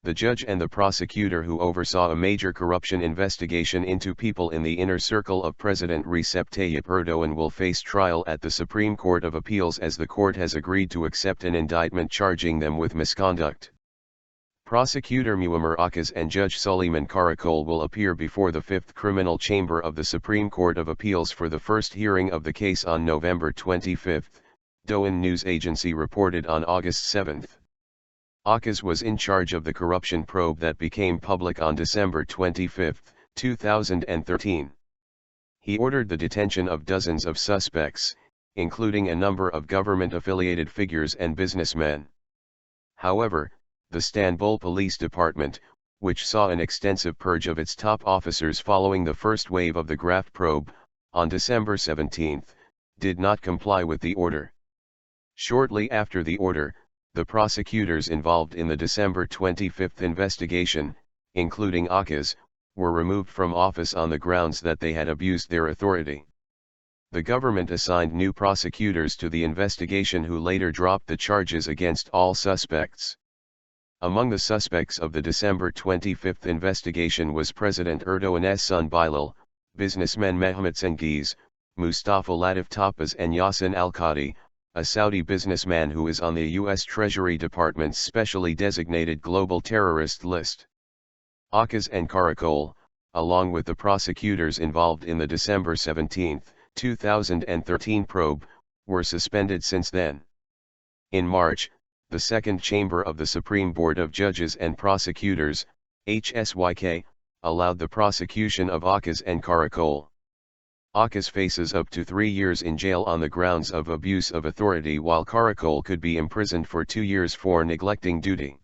the judge and the prosecutor who oversaw a major corruption investigation into people in the inner circle of President Recep Tayyip Erdoğan will face trial at the Supreme Court of Appeals as the court has agreed to accept an indictment charging them with misconduct. Prosecutor Muammer Akkaş and Judge Süleyman Karaçöl will appear before the 5th Criminal Chamber of the Supreme Court of Appeals for the first hearing of the case on November 25, Doğan news agency reported on August 7. Akkaş was in charge of the corruption probe that became public on December 25, 2013. He ordered the detention of dozens of suspects, including a number of government-affiliated figures and businessmen. However, the Istanbul Police Department, which saw an extensive purge of its top officers following the first wave of the Graft probe, on December 17, did not comply with the order. Shortly after the order, the prosecutors involved in the December 25 investigation, including Akkaş, were removed from office on the grounds that they had abused their authority. The government assigned new prosecutors to the investigation who later dropped the charges against all suspects. Among the suspects of the December 25 investigation was President Erdoğan's son Bilal, businessmen Mehmet Cengiz, Mustafa Latif Topbaş and Yasin al-Qadi, a Saudi businessman who is on the US Treasury Department's specially designated global terrorist list. Akkaş and Karaçöl, along with the prosecutors involved in the December 17, 2013 probe, were suspended since then. In March, the Second Chamber of the Supreme Board of Judges and Prosecutors, HSYK, allowed the prosecution of Akkaş and Karaçöl. Akkaş faces up to 3 years in jail on the grounds of abuse of authority, while Karaçöl could be imprisoned for 2 years for neglecting duty.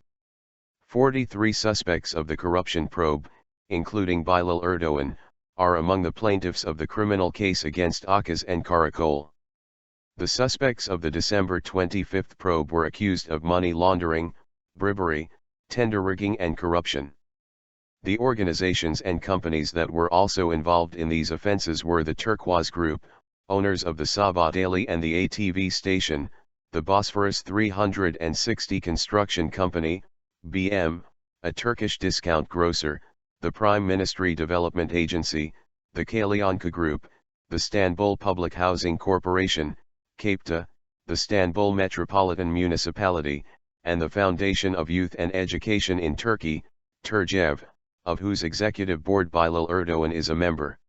43 suspects of the corruption probe, including Bilal Erdoğan, are among the plaintiffs of the criminal case against Akkaş and Karaçöl. The suspects of the December 25 probe were accused of money laundering, bribery, tender rigging and corruption. The organizations and companies that were also involved in these offenses were the Turquoise Group, owners of the Sabah Daily and the ATV station, the Bosphorus 360 Construction Company, BM, a Turkish discount grocer, the Prime Ministry Development Agency, the Kalyonka Group, the Istanbul Public Housing Corporation, KEPTA, the Istanbul Metropolitan Municipality, and the Foundation of Youth and Education in Turkey, Turcev, of whose executive board Bilal Erdoğan is a member.